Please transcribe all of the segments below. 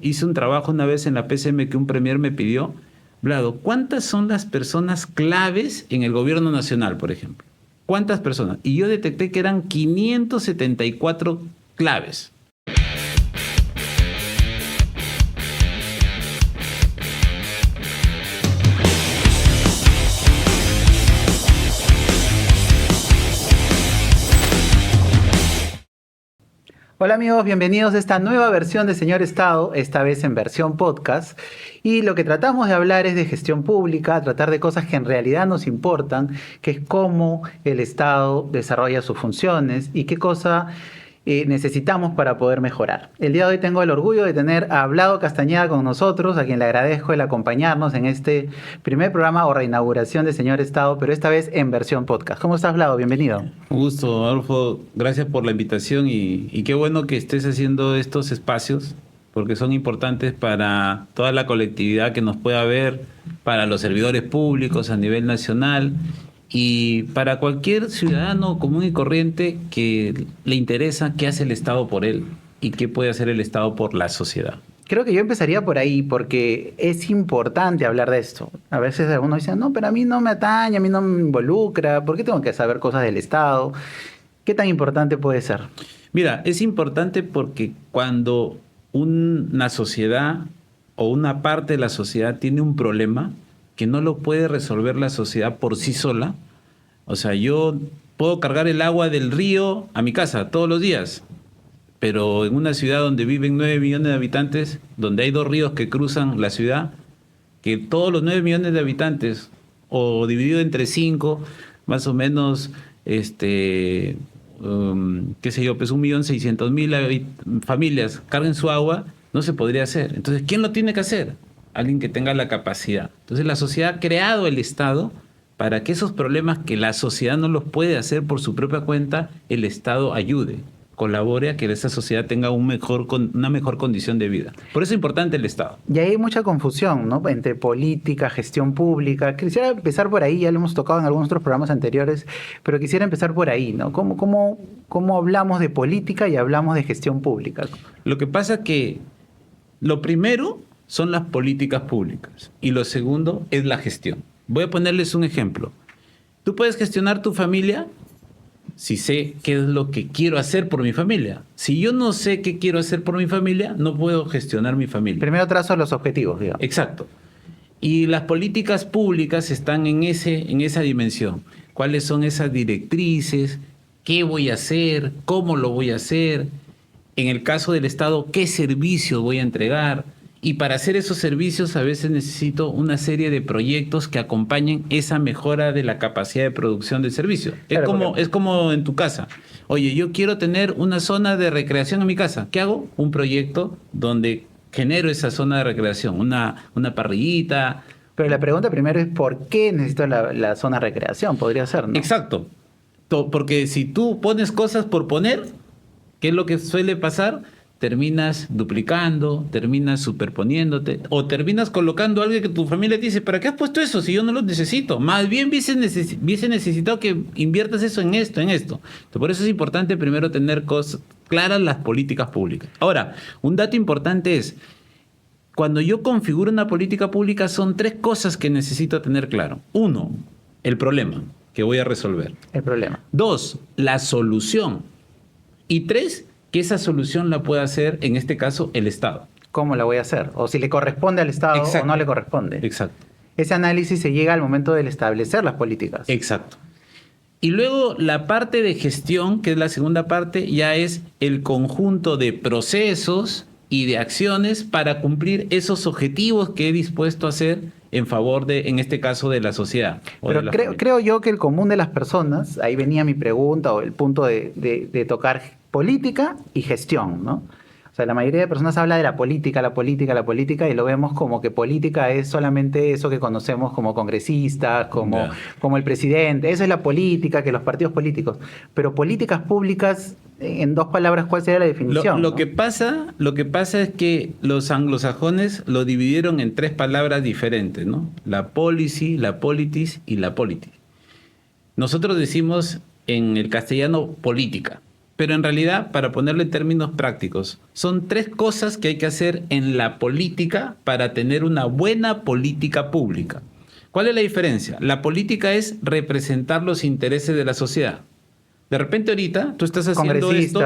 Hice un trabajo una vez en la PCM que un premier me pidió, Vlado, ¿cuántas son las personas claves en el gobierno nacional, por ejemplo? ¿Cuántas personas? Y yo detecté que eran 574 claves. Hola amigos, bienvenidos a esta nueva versión de Señor Estado, esta vez en versión podcast. Y lo que tratamos de hablar es de gestión pública, tratar de cosas que en realidad nos importan, que es cómo el Estado desarrolla sus funciones y qué cosa necesitamos para poder mejorar. El día de hoy tengo el orgullo de tener a Vlado Castañeda con nosotros, a quien le agradezco el acompañarnos en este primer programa o reinauguración de Señor Estado, pero esta vez en versión podcast. ¿Cómo estás, Vlado? Bienvenido. Un gusto, Adolfo. Gracias por la invitación y qué bueno que estés haciendo estos espacios porque son importantes para toda la colectividad que nos pueda ver, para los servidores públicos a nivel nacional y para cualquier ciudadano común y corriente que le interesa qué hace el Estado por él y qué puede hacer el Estado por la sociedad. Creo que yo empezaría por ahí porque es importante hablar de esto. A veces algunos dicen, no, pero a mí no me atañe, a mí no me involucra, ¿por qué tengo que saber cosas del Estado? ¿Qué tan importante puede ser? Mira, es importante porque cuando una sociedad o una parte de la sociedad tiene un problema que no lo puede resolver la sociedad por sí sola, o sea, yo puedo cargar el agua del río a mi casa todos los días, pero en una ciudad donde viven 9 millones de habitantes, donde hay 2 ríos que cruzan la ciudad, que todos los 9 millones de habitantes, o dividido entre 5, más o menos, qué sé yo, pues 1.600.000 familias carguen su agua, no se podría hacer. Entonces, ¿quién lo tiene que hacer? Alguien que tenga la capacidad. Entonces, la sociedad ha creado el Estado para que esos problemas que la sociedad no los puede hacer por su propia cuenta, el Estado ayude, colabore a que esa sociedad tenga una mejor condición de vida. Por eso es importante el Estado. Y ahí hay mucha confusión, ¿no? Entre política, gestión pública. Quisiera empezar por ahí, ya lo hemos tocado en algunos otros programas anteriores, pero quisiera empezar por ahí, ¿no? ¿Cómo hablamos de política y hablamos de gestión pública? Lo que pasa es que lo primero son las políticas públicas y lo segundo es la gestión. Voy a ponerles un ejemplo. Tú puedes gestionar tu familia si sé qué es lo que quiero hacer por mi familia. Si yo no sé qué quiero hacer por mi familia, no puedo gestionar mi familia. Primero trazo los objetivos, digamos. Exacto. Y las políticas públicas están en esa dimensión. ¿Cuáles son esas directrices? ¿Qué voy a hacer? ¿Cómo lo voy a hacer? En el caso del Estado, ¿qué servicios voy a entregar? Y para hacer esos servicios a veces necesito una serie de proyectos que acompañen esa mejora de la capacidad de producción del servicio. Claro, Es como en tu casa. Oye, yo quiero tener una zona de recreación en mi casa. ¿Qué hago? Un proyecto donde genero esa zona de recreación, una parrillita. Pero la pregunta primero es ¿por qué necesito la zona de recreación? Podría ser, ¿no? Exacto. Porque si tú pones cosas por poner, ¿qué es lo que suele pasar? Terminas duplicando, terminas superponiéndote o terminas colocando algo que tu familia te dice, ¿para qué has puesto eso si yo no lo necesito? Más bien hubiese necesitado que inviertas eso en esto, en esto. Entonces, por eso es importante primero tener claras las políticas públicas. Ahora, un dato importante es, cuando yo configuro una política pública son 3 cosas que necesito tener claro. 1, el problema que voy a resolver. El problema. 2, la solución. Y 3, que esa solución la pueda hacer, en este caso, el Estado. ¿Cómo la voy a hacer? O si le corresponde al Estado o no le corresponde. Exacto. Ese análisis se llega al momento de establecer las políticas. Exacto. Y luego la parte de gestión, que es la segunda parte, ya es el conjunto de procesos y de acciones para cumplir esos objetivos que he dispuesto a hacer en favor de, en este caso, de la sociedad. Pero creo yo que el común de las personas, ahí venía mi pregunta o el punto de tocar política y gestión, ¿no? O sea, la mayoría de personas habla de la política, y lo vemos como que política es solamente eso que conocemos como congresistas, como el presidente. Eso es la política, que los partidos políticos. Pero políticas públicas, en 2 palabras, ¿cuál sería la definición? Lo que pasa es que los anglosajones lo dividieron en 3 palabras diferentes, ¿no? La policy, la politis y la polity. Nosotros decimos en el castellano política. Pero en realidad, para ponerlo en términos prácticos, son 3 cosas que hay que hacer en la política para tener una buena política pública. ¿Cuál es la diferencia? La política es representar los intereses de la sociedad. De repente ahorita tú estás haciendo esto.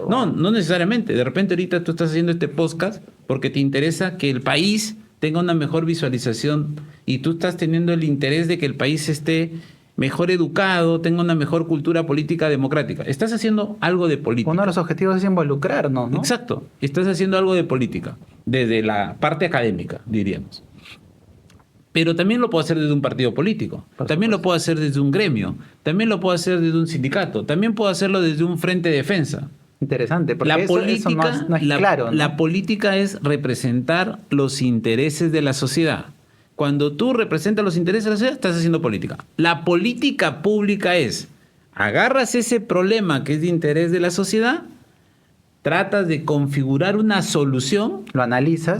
No, no necesariamente. De repente ahorita tú estás haciendo este podcast porque te interesa que el país tenga una mejor visualización y tú estás teniendo el interés de que el país esté mejor educado, tenga una mejor cultura política democrática. Estás haciendo algo de política. Uno de los objetivos es involucrarnos, ¿no? Exacto. Estás haciendo algo de política, desde la parte académica, diríamos. Pero también lo puedo hacer desde un partido político, también lo puedo hacer desde un gremio, también lo puedo hacer desde un sindicato, también puedo hacerlo desde un frente de defensa. Interesante, porque La eso política, no es claro, ¿no? La política es representar los intereses de la sociedad. Cuando tú representas los intereses de la sociedad, estás haciendo política. La política pública es, agarras ese problema que es de interés de la sociedad, tratas de configurar una solución, lo analizas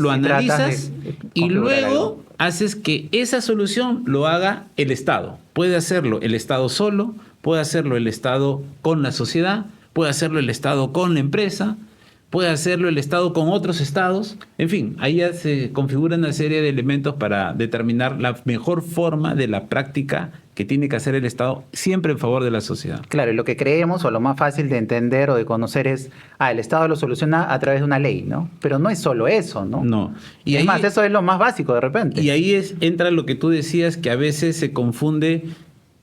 y luego haces que esa solución lo haga el Estado. Puede hacerlo el Estado solo, puede hacerlo el Estado con la sociedad, puede hacerlo el Estado con la empresa, puede hacerlo el Estado con otros estados. En fin, ahí ya se configura una serie de elementos para determinar la mejor forma de la práctica que tiene que hacer el Estado, siempre en favor de la sociedad. Claro, y lo que creemos o lo más fácil de entender o de conocer es, el Estado lo soluciona a través de una ley, ¿no? Pero no es solo eso, ¿no? No. Y es más, eso es lo más básico de repente. Y ahí entra lo que tú decías, que a veces se confunde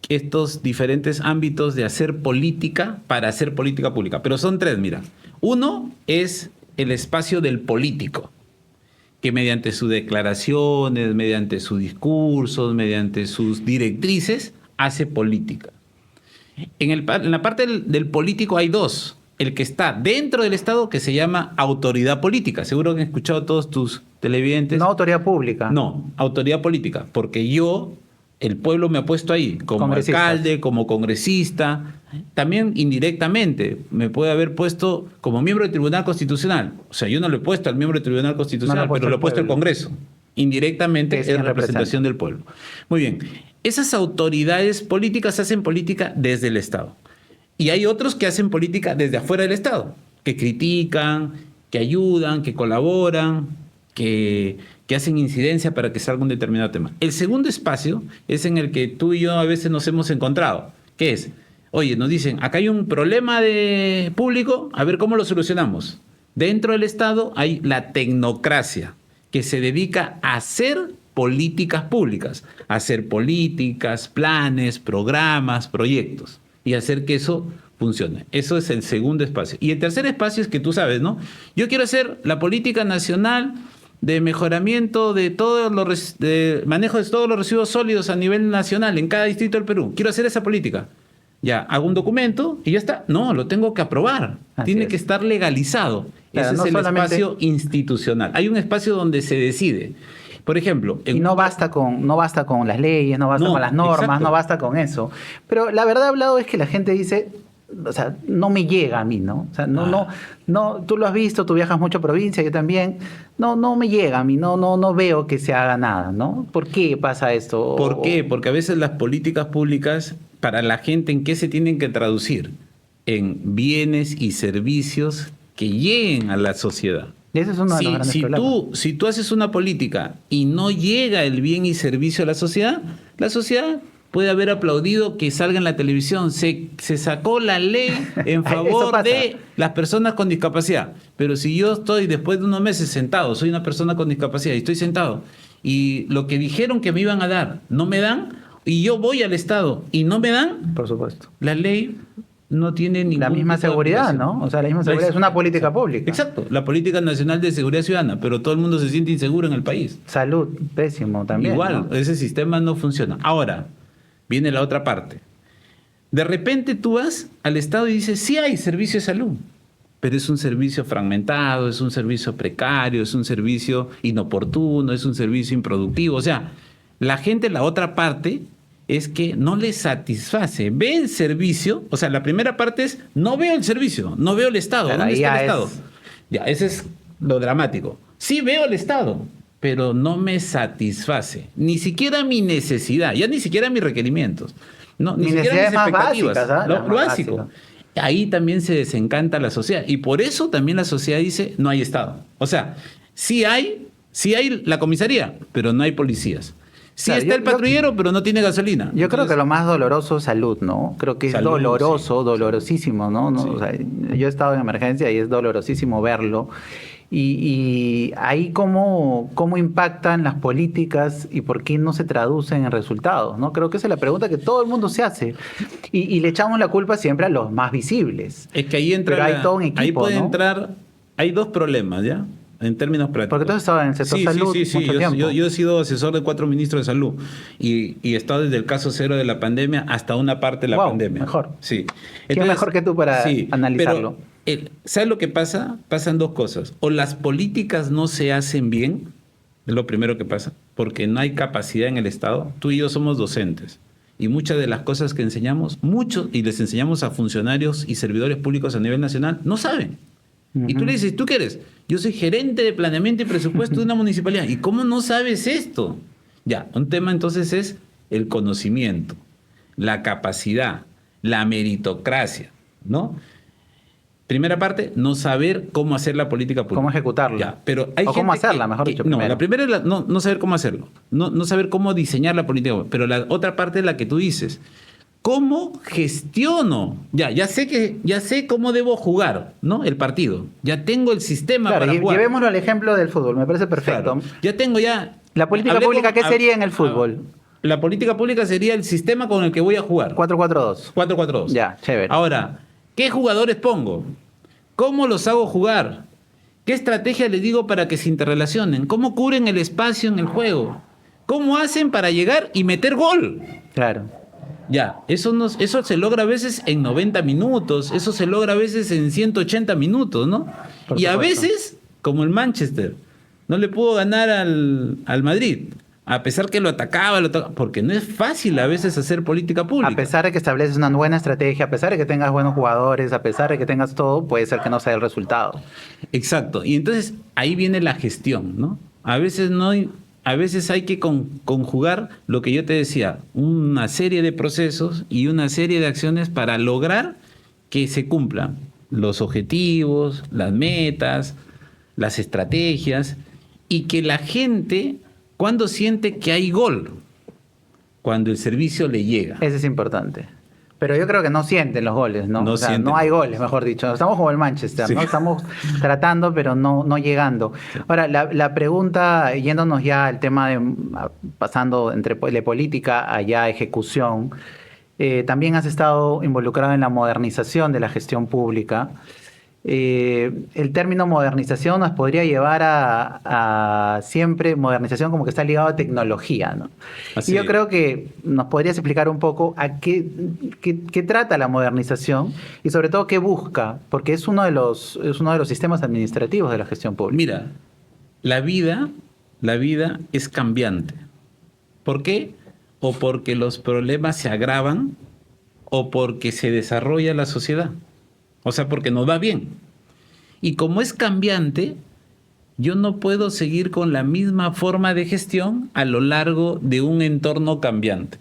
estos diferentes ámbitos de hacer política para hacer política pública. Pero son 3, mira. Uno es el espacio del político, que mediante sus declaraciones, mediante sus discursos, mediante sus directrices, hace política. En la parte del político hay 2. El que está dentro del Estado, que se llama autoridad política. Seguro que han escuchado todos tus televidentes. No autoridad pública. No, autoridad política. Porque el pueblo me ha puesto ahí como alcalde, como congresista, también indirectamente me puede haber puesto como miembro del Tribunal Constitucional. O sea, yo no lo he puesto al miembro del Tribunal Constitucional, pero lo he puesto al Congreso. Indirectamente es representación del pueblo. Muy bien. Esas autoridades políticas hacen política desde el Estado. Y hay otros que hacen política desde afuera del Estado, que critican, que ayudan, que colaboran, que hacen incidencia para que salga un determinado tema. El segundo espacio es en el que tú y yo a veces nos hemos encontrado, que es, oye, nos dicen, acá hay un problema de público, a ver cómo lo solucionamos. Dentro del Estado hay la tecnocracia, que se dedica a hacer políticas públicas, a hacer políticas, planes, programas, proyectos, y hacer que eso funcione. Eso es el segundo espacio. Y el tercer espacio es que tú sabes, ¿no? Yo quiero hacer la política nacional de mejoramiento de de manejo de todos los residuos sólidos a nivel nacional en cada distrito del Perú. Quiero hacer esa política. Ya, hago un documento y ya está. No, lo tengo que aprobar. Tiene que estar legalizado. Claro, ese es el espacio institucional. Hay un espacio donde se decide. Por ejemplo... Y no basta con las leyes, no basta con las normas, exacto. No basta con eso. Pero la verdad hablado es que la gente dice... O sea, no me llega a mí, ¿no? O sea, no, tú lo has visto, tú viajas mucho a provincia, yo también. No me llega a mí, no veo que se haga nada, ¿no? ¿Por qué pasa esto? ¿Por qué? Porque a veces las políticas públicas, para la gente, ¿en qué se tienen que traducir? En bienes y servicios que lleguen a la sociedad. Y ese es uno de los grandes problemas. Si tú haces una política y no llega el bien y servicio a la sociedad puede haber aplaudido que salga en la televisión. Se sacó la ley en favor de las personas con discapacidad. Pero si yo estoy después de unos meses sentado, soy una persona con discapacidad y estoy sentado, y lo que dijeron que me iban a dar no me dan, y yo voy al Estado y no me dan, por supuesto, la ley no tiene ninguna... La misma seguridad, ¿no? O sea, la misma seguridad es una política pública. Exacto, la política nacional de seguridad ciudadana, pero todo el mundo se siente inseguro en el país. Salud, pésimo también. Igual, ¿no? Ese sistema no funciona. Ahora, viene la otra parte. De repente tú vas al Estado y dices, sí hay servicio de salud, pero es un servicio fragmentado, es un servicio precario, es un servicio inoportuno, es un servicio improductivo. O sea, la gente, la otra parte, es que no les satisface. Ve el servicio, o sea, la primera parte es, no veo el servicio, no veo el Estado. Claro, ¿dónde está el Estado? Ya, ese es lo dramático. Sí veo el Estado, pero no me satisface. Ni siquiera mi necesidad, ya ni siquiera mis requerimientos. No, ni siquiera mis expectativas. Básicas, lo básico. ahí también se desencanta la sociedad. Y por eso también la sociedad dice, no hay Estado. O sea, sí hay la comisaría, pero no hay policías. Sí Claro, está el patrullero, pero no tiene gasolina. Yo creo que lo más doloroso es salud, ¿no? Creo que es Salud, doloroso, sí. dolorosísimo, ¿no? Sí. O sea, yo he estado en emergencia y es dolorosísimo verlo. Y ahí cómo impactan las políticas y por qué no se traducen en resultados, ¿no? Creo que esa es la pregunta que todo el mundo se hace. Y le echamos la culpa siempre a los más visibles. Es que ahí entra. Pero hay todo un equipo, ahí puede ¿no? entrar. Hay dos problemas, ¿ya? En términos prácticos. Porque tú has estado en el sector Sí, salud sí, sí, mucho sí. tiempo. Yo he sido asesor de 4 ministros de salud y he estado desde el caso cero de la pandemia hasta una parte de la Wow, pandemia. mejor. Sí. ¿Quién mejor que tú para analizarlo? Pero, ¿sabes lo que pasa? Pasan dos cosas. O las políticas no se hacen bien, es lo primero que pasa, porque no hay capacidad en el Estado. Tú y yo somos docentes. Y muchas de las cosas que enseñamos, y les enseñamos a funcionarios y servidores públicos a nivel nacional, no saben. Y tú le dices, ¿tú qué eres? Yo soy gerente de planeamiento y presupuesto de una municipalidad. ¿Y cómo no sabes esto? Ya, un tema entonces es el conocimiento, la capacidad, la meritocracia, ¿no? Primera parte, no saber cómo hacer la política pública. ¿Cómo ejecutarla? Ya, pero hay o cómo gente hacerla, mejor dicho. No, primero. la primera es no saber cómo hacerlo, no saber cómo diseñar la política pública. Pero la otra parte es la que tú dices. ¿Cómo gestiono? Ya sé cómo debo jugar, ¿no? El partido. Ya tengo el sistema Claro, para jugar. llevémoslo al ejemplo del fútbol, me parece perfecto. Claro. Ya tengo ya. La política pública, ¿qué sería en el fútbol? La política pública sería el sistema con el que voy a jugar. 4-4-2. 4-4-2. Ya, chévere. Ahora, ¿qué jugadores pongo? ¿Cómo los hago jugar? ¿Qué estrategia les digo para que se interrelacionen? ¿Cómo cubren el espacio en el juego? ¿Cómo hacen para llegar y meter gol? Claro. Ya, eso se logra a veces en 90 minutos, eso se logra a veces en 180 minutos, ¿no? Por Y a supuesto. veces, como el Manchester, no le pudo ganar al Madrid, a pesar que lo atacaba, porque no es fácil a veces hacer política pública. A pesar de que estableces una buena estrategia, a pesar de que tengas buenos jugadores, a pesar de que tengas todo, puede ser que no sea el resultado. Exacto, y entonces ahí viene la gestión, ¿no? A veces hay que conjugar lo que yo te decía, una serie de procesos y una serie de acciones para lograr que se cumplan los objetivos, las metas, las estrategias, y que la gente, cuando siente que hay gol, cuando el servicio le llega. Eso es importante. Pero yo creo que no sienten los goles, ¿no? No O sea, sienten. no hay goles, mejor dicho. Estamos como el Manchester, Sí. ¿no? Estamos tratando, pero no llegando. Ahora, la pregunta, yéndonos ya al tema de pasando de política a ya ejecución, también has estado involucrado en la modernización de la gestión pública. El término modernización nos podría llevar a siempre modernización como que está ligado a tecnología, ¿no? Así Y yo es. creo que nos podrías explicar un poco a qué trata la modernización y sobre todo qué busca, porque es uno de los sistemas administrativos de la gestión pública. Mira, la vida es cambiante. ¿Por qué? O porque los problemas se agravan o porque se desarrolla la sociedad. O sea, porque nos va bien. Y como es cambiante, yo no puedo seguir con la misma forma de gestión a lo largo de un entorno cambiante.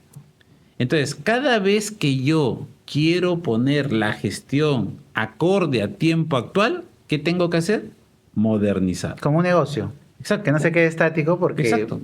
Entonces, cada vez que yo quiero poner la gestión acorde a tiempo actual, ¿qué tengo que hacer? Modernizar. Como un negocio. Exacto. Que no se quede estático porque Exacto.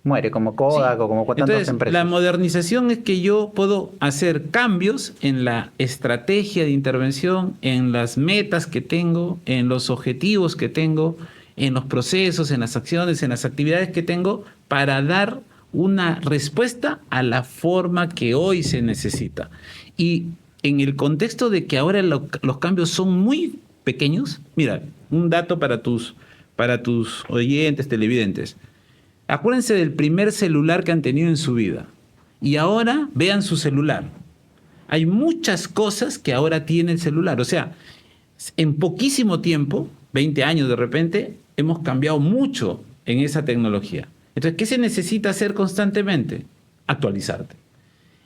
muere, como Kodak Sí. o como tantas Entonces, empresas. la modernización es que yo puedo hacer cambios en la estrategia de intervención, en las metas que tengo, en los objetivos que tengo, en los procesos, en las acciones, en las actividades que tengo, para dar una respuesta a la forma que hoy se necesita. Y en el contexto de que ahora los cambios son muy pequeños, mira, un dato para tus oyentes, televidentes. Acuérdense del primer celular que han tenido en su vida. Y ahora vean su celular. Hay muchas cosas que ahora tiene el celular. O sea, en poquísimo tiempo, 20 años de repente, hemos cambiado mucho en esa tecnología. Entonces, ¿qué se necesita hacer constantemente? Actualizarte.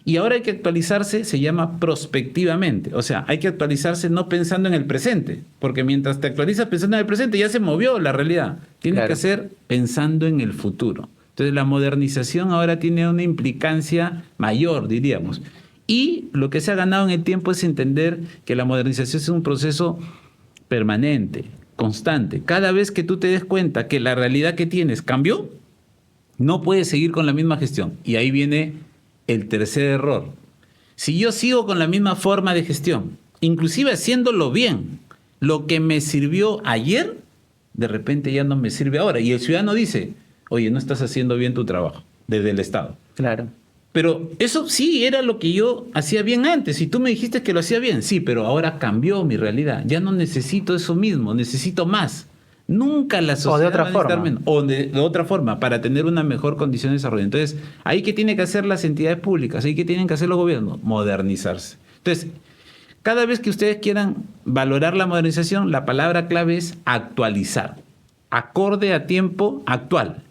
Y ahora hay que actualizarse, se llama prospectivamente. O sea, hay que actualizarse no pensando en el presente, porque mientras te actualizas pensando en el presente, ya se movió la realidad. Tiene Claro. que ser pensando en el futuro. Entonces, la modernización ahora tiene una implicancia mayor, diríamos. Y lo que se ha ganado en el tiempo es entender que la modernización es un proceso permanente, constante. Cada vez que tú te des cuenta que la realidad que tienes cambió, no puedes seguir con la misma gestión. Y ahí viene el tercer error. Si yo sigo con la misma forma de gestión, inclusive haciéndolo bien, lo que me sirvió ayer, de repente ya no me sirve ahora. Y el ciudadano dice, oye, no estás haciendo bien tu trabajo desde el Estado. Claro. Pero eso sí era lo que yo hacía bien antes. Y tú me dijiste que lo hacía bien. Sí, pero ahora cambió mi realidad. Ya no necesito eso mismo, necesito más. Nunca la sociedad O de otra va a necesitar forma. menos. O de otra forma, para tener una mejor condición de desarrollo. Entonces, ahí que tienen que hacer las entidades públicas, ahí que tienen que hacer los gobiernos, modernizarse. Entonces, cada vez que ustedes quieran valorar la modernización, la palabra clave es actualizar. Acorde a tiempo actual.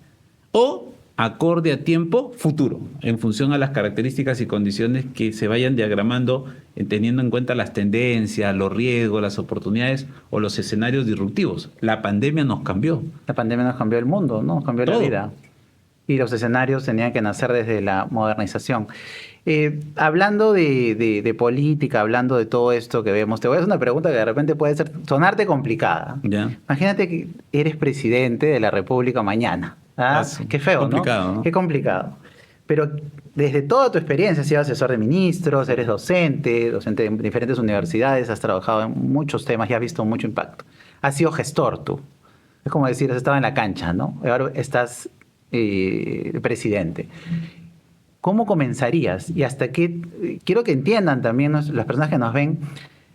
O acorde a tiempo futuro, en función a las características y condiciones que se vayan diagramando, teniendo en cuenta las tendencias, los riesgos, las oportunidades o los escenarios disruptivos. La pandemia nos cambió. La pandemia nos cambió el mundo, ¿no? Nos cambió la Todo. vida. Y los escenarios tenían que nacer desde la modernización. Hablando de política, hablando de todo esto que vemos, te voy a hacer una pregunta que de repente puede sonarte complicada. ¿Ya? Imagínate que eres presidente de la República mañana. ¿Ah? Qué feo, complicado, ¿no? Qué complicado. Pero desde toda tu experiencia, has sido asesor de ministros, eres docente en diferentes universidades, has trabajado en muchos temas y has visto mucho impacto. Has sido gestor tú. Es como decir, has estado en la cancha, ¿no? Ahora estás presidente. ¿Cómo comenzarías? Y hasta qué, quiero que entiendan también las personas que nos ven,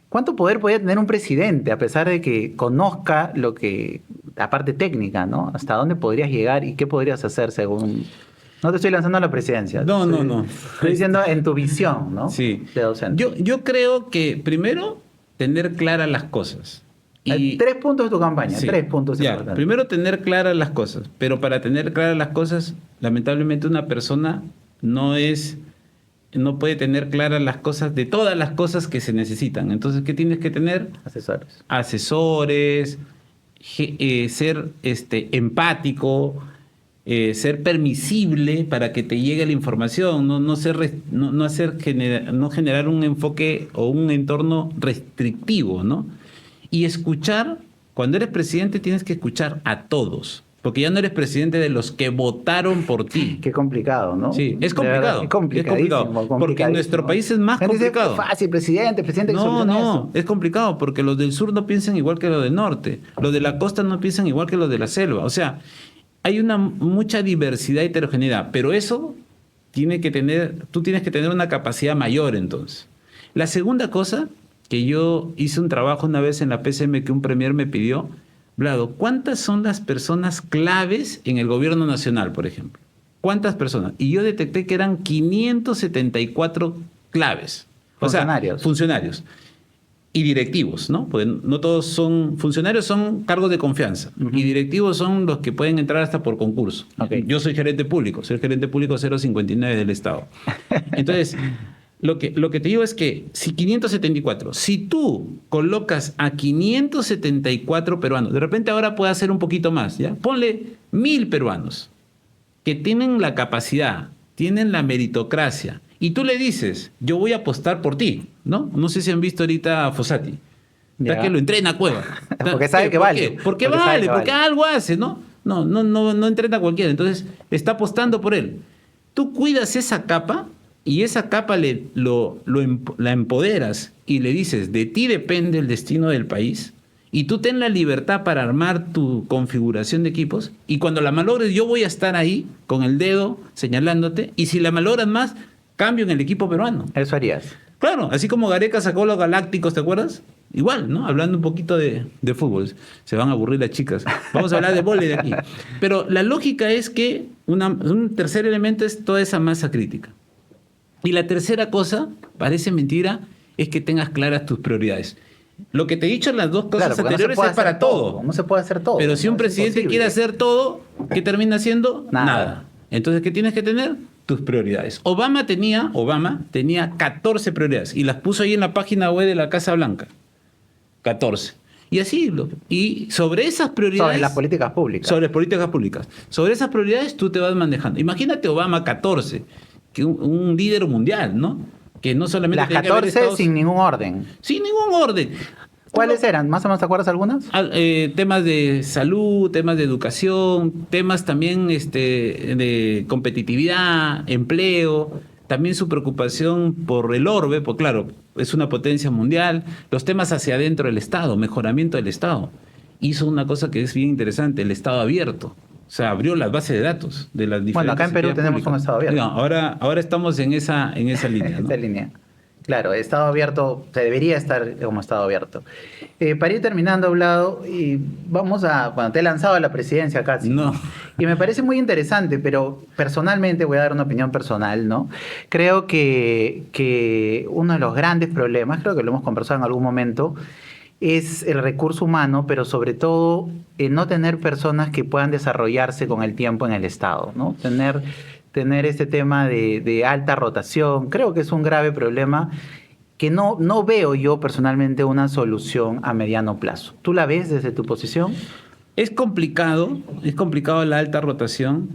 ¿cuánto poder podría tener un presidente a pesar de que conozca la parte técnica, ¿no? ¿Hasta dónde podrías llegar y qué podrías hacer según... No te estoy lanzando a la presidencia. No. Estoy diciendo en tu visión, ¿no? Sí. De docente. Yo creo que primero tener claras las cosas. Hay 3 puntos de tu campaña, Sí. 3 puntos Ya, importantes. primero tener claras las cosas, pero para tener claras las cosas, lamentablemente una persona no puede tener claras las cosas de todas las cosas que se necesitan. Entonces, ¿qué tienes que tener? Asesores. Asesores, ser empático, ser permisible para que te llegue la información, no generar un enfoque o un entorno restrictivo, ¿no? Y escuchar, cuando eres presidente tienes que escuchar a todos, porque ya no eres presidente de los que votaron por ti. Qué complicado, ¿no? Sí, es De complicado. verdad, es complicadísimo, Porque en nuestro país es más Gente dice, complicado. fácil, presidente que No, soluciona eso. es complicado porque los del sur no piensan igual que los del norte, los de la costa no piensan igual que los de la selva. O sea, hay mucha diversidad y heterogeneidad, pero eso tú tienes que tener una capacidad mayor entonces. La segunda cosa, que yo hice un trabajo una vez en la PCM que un premier me pidió, Vlado, ¿cuántas son las personas claves en el gobierno nacional, por ejemplo? ¿Cuántas personas? Y yo detecté que eran 574 claves. Funcionarios. O sea, funcionarios. Y directivos, ¿no? Porque no todos son funcionarios, son cargos de confianza. Uh-huh. Y directivos son los que pueden entrar hasta por concurso. Okay. Yo soy gerente público 059 del Estado. Entonces, lo que te digo es que si 574, si tú colocas a 574 peruanos, de repente ahora puede hacer un poquito más, ¿ya? Ponle 1000 peruanos que tienen la capacidad, tienen la meritocracia, y tú le dices, yo voy a apostar por ti, ¿no? No sé si han visto ahorita a Fossati. Está que lo entrena a Cueva. Porque sabe que vale. Porque vale, porque algo hace, ¿no? No entrena a cualquiera. Entonces, está apostando por él. Tú cuidas esa capa y esa capa la empoderas y le dices, de ti depende el destino del país y tú ten la libertad para armar tu configuración de equipos y cuando la malogres yo voy a estar ahí con el dedo señalándote y si la malogras más, cambio en el equipo peruano. Eso harías. Claro, así como Gareca sacó los Galácticos, ¿te acuerdas? Igual, ¿no? Hablando un poquito de fútbol. Se van a aburrir las chicas. Vamos a hablar de vóley de aquí. Pero la lógica es que un tercer elemento es toda esa masa crítica. Y la tercera cosa, parece mentira, es que tengas claras tus prioridades. Lo que te he dicho en las dos cosas anteriores es para todo. No se puede hacer todo. Pero si un presidente quiere hacer todo, ¿qué termina haciendo? Nada. Entonces, ¿qué tienes que tener? Tus prioridades. Obama tenía 14 prioridades y las puso ahí en la página web de la Casa Blanca. 14. Y así, y sobre esas prioridades... Sobre las políticas públicas. Sobre las políticas públicas. Sobre esas prioridades tú te vas manejando. Imagínate Obama 14, que un líder mundial, ¿no? que no solamente Las tenía que haber 14 sin ningún orden. sin ningún orden. ¿Cuáles eran? ¿Más o menos te acuerdas algunas? Temas de salud, temas de educación, temas también de competitividad, empleo, también su preocupación por el orbe, porque claro, es una potencia mundial, los temas hacia adentro del Estado, mejoramiento del Estado. Hizo una cosa que es bien interesante, el Estado abierto. O sea, abrió las bases de datos de las diferentes. Bueno, acá en Perú entidades tenemos un públicas. Estado abierto. No, ahora estamos en esa línea, ¿no? Esta línea. Claro, Estado abierto, se debería estar como Estado abierto. Para ir terminando, Hablado, y vamos a... Bueno, te he lanzado a la presidencia casi. No. Y me parece muy interesante, pero personalmente voy a dar una opinión personal, ¿no? Creo que uno de los grandes problemas, creo que lo hemos conversado en algún momento, es el recurso humano, pero sobre todo no tener personas que puedan desarrollarse con el tiempo en el Estado, ¿no? Tener este tema de alta rotación, creo que es un grave problema que no veo yo personalmente una solución a mediano plazo. ¿Tú la ves desde tu posición? Es complicado la alta rotación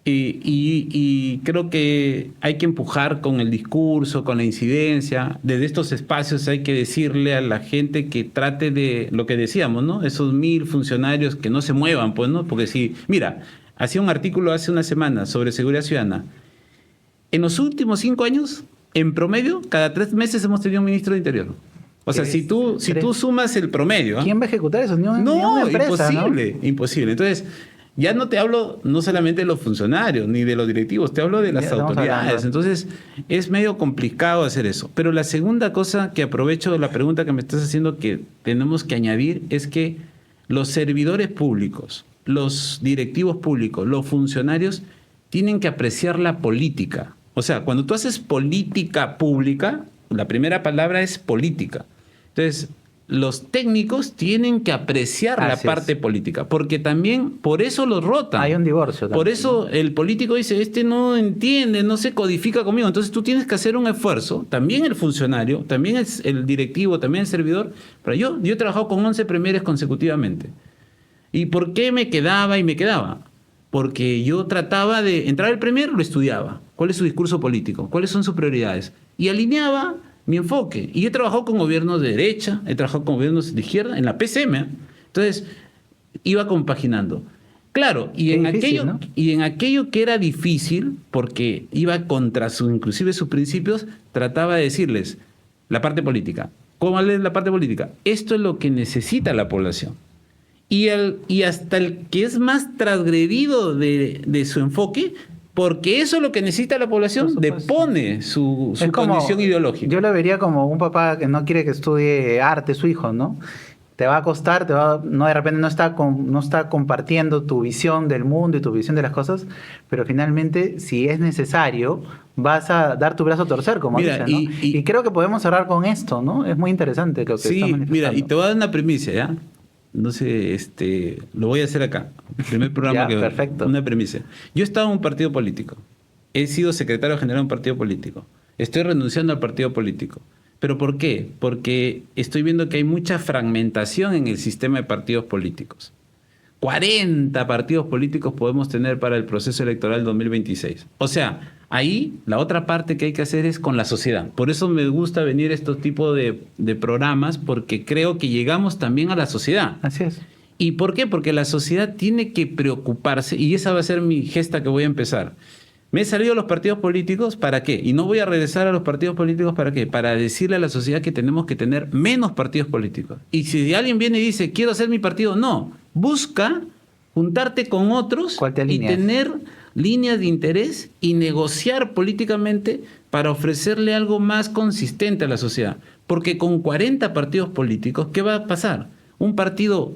y creo que hay que empujar con el discurso, con la incidencia. Desde estos espacios hay que decirle a la gente que trate de lo que decíamos, ¿no? Esos 1000 funcionarios que no se muevan, pues, ¿no? Porque si, mira, hacía un artículo hace una semana sobre seguridad ciudadana. En los últimos 5 años, en promedio, cada 3 meses hemos tenido un ministro de Interior. O sea, si tú sumas el promedio... ¿Quién va a ejecutar eso? Ni una empresa, imposible. Entonces, ya no te hablo no solamente de los funcionarios ni de los directivos, te hablo de las autoridades. Entonces, es medio complicado hacer eso. Pero la segunda cosa que aprovecho de la pregunta que me estás haciendo que tenemos que añadir es que los servidores públicos, los directivos públicos, los funcionarios tienen que apreciar la política. O sea, cuando tú haces política pública, la primera palabra es política. Entonces, los técnicos tienen que apreciar la parte política, porque también por eso los rotan. Hay un divorcio también. Por eso el político dice, no entiende, no se codifica conmigo. Entonces tú tienes que hacer un esfuerzo, también el funcionario, también el directivo, también el servidor. Pero yo he trabajado con 11 premieres consecutivamente. ¿Y por qué me quedaba y me quedaba? Porque yo trataba de entrar al premier, lo estudiaba. ¿Cuál es su discurso político? ¿Cuáles son sus prioridades? Y alineaba mi enfoque. Y he trabajado con gobiernos de derecha, he trabajado con gobiernos de izquierda, en la PCM. Entonces, iba compaginando. Claro, y en aquello que era difícil, porque iba contra inclusive sus principios, trataba de decirles la parte política. ¿Cómo es la parte política? Esto es lo que necesita la población. Y hasta el que es más transgredido de su enfoque, porque eso es lo que necesita la población, depone su condición ideológica. Yo lo vería como un papá que no quiere que estudie arte su hijo, ¿no? Te va a costar, de repente no está compartiendo tu visión del mundo y tu visión de las cosas, pero finalmente, si es necesario, vas a dar tu brazo a torcer, como dicen, ¿no? Y creo que podemos cerrar con esto, ¿no? Es muy interesante lo que sí, estás manifestando. Mira, y te voy a dar una primicia, ¿ya? No sé, lo voy a hacer acá. El primer programa perfecto. Una premisa. Yo he estado en un partido político. He sido secretario general de un partido político. Estoy renunciando al partido político. ¿Pero por qué? Porque estoy viendo que hay mucha fragmentación en el sistema de partidos políticos. 40 partidos políticos podemos tener para el proceso electoral 2026. O sea, ahí la otra parte que hay que hacer es con la sociedad. Por eso me gusta venir a estos tipos de programas, porque creo que llegamos también a la sociedad. Así es. ¿Y por qué? Porque la sociedad tiene que preocuparse, y esa va a ser mi gesta que voy a empezar. Me he salido de los partidos políticos, ¿para qué? Y no voy a regresar a los partidos políticos, ¿para qué? Para decirle a la sociedad que tenemos que tener menos partidos políticos. Y si alguien viene y dice, quiero hacer mi partido, no. Busca juntarte con otros y tener líneas de interés y negociar políticamente para ofrecerle algo más consistente a la sociedad. Porque con 40 partidos políticos, ¿qué va a pasar? Un partido,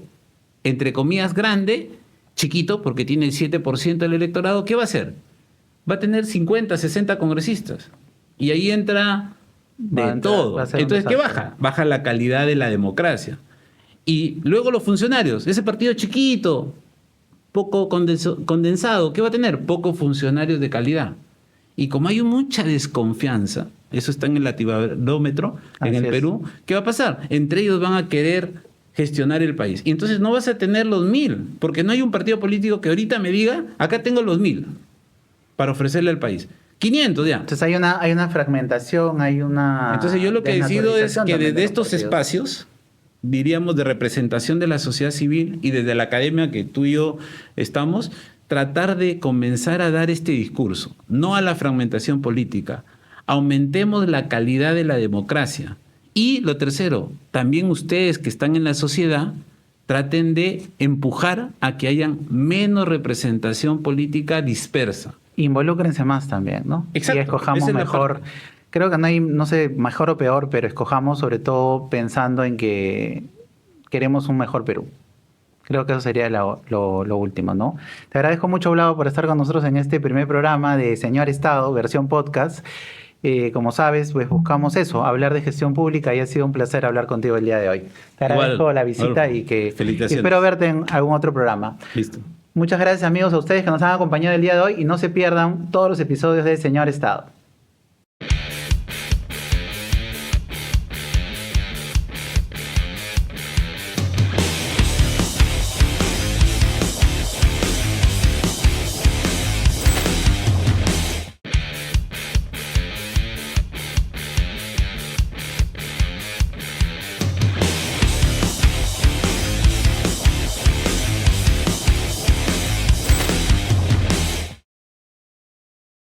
entre comillas, grande, chiquito, porque tiene el 7% del electorado, ¿qué va a hacer? Va a tener 50, 60 congresistas. Y ahí entra todo. Entonces, ¿qué baja? Baja la calidad de la democracia. Y luego los funcionarios, ese partido chiquito, poco condensado, ¿qué va a tener? Pocos funcionarios de calidad. Y como hay mucha desconfianza, eso está en el lativarómetro en el Perú, ¿qué va a pasar? Entre ellos van a querer gestionar el país. Y entonces no vas a tener los 1000, porque no hay un partido político que ahorita me diga, acá tengo los 1000 para ofrecerle al país. 500 ya. Entonces hay una fragmentación, hay una... Entonces yo lo que decido es desnaturalización que también de desde los estos partidos. espacios, diríamos, de representación de la sociedad civil y desde la academia que tú y yo estamos, tratar de comenzar a dar este discurso, no a la fragmentación política. Aumentemos la calidad de la democracia. Y lo tercero, también ustedes que están en la sociedad, traten de empujar a que haya menos representación política dispersa. Involúcrense más también, ¿no? Exacto, Y escojamos esa es la mejor. parte. Creo que no hay, no sé, mejor o peor, pero escojamos sobre todo pensando en que queremos un mejor Perú. Creo que eso sería lo último, ¿no? Te agradezco mucho, Vlado, por estar con nosotros en este primer programa de Señor Estado, versión podcast. Como sabes, pues buscamos eso, hablar de gestión pública y ha sido un placer hablar contigo el día de hoy. Te agradezco Igual, la visita Adolfo, y que felicitaciones. espero verte en algún otro programa. Listo. Muchas gracias, amigos, a ustedes que nos han acompañado el día de hoy y no se pierdan todos los episodios de Señor Estado.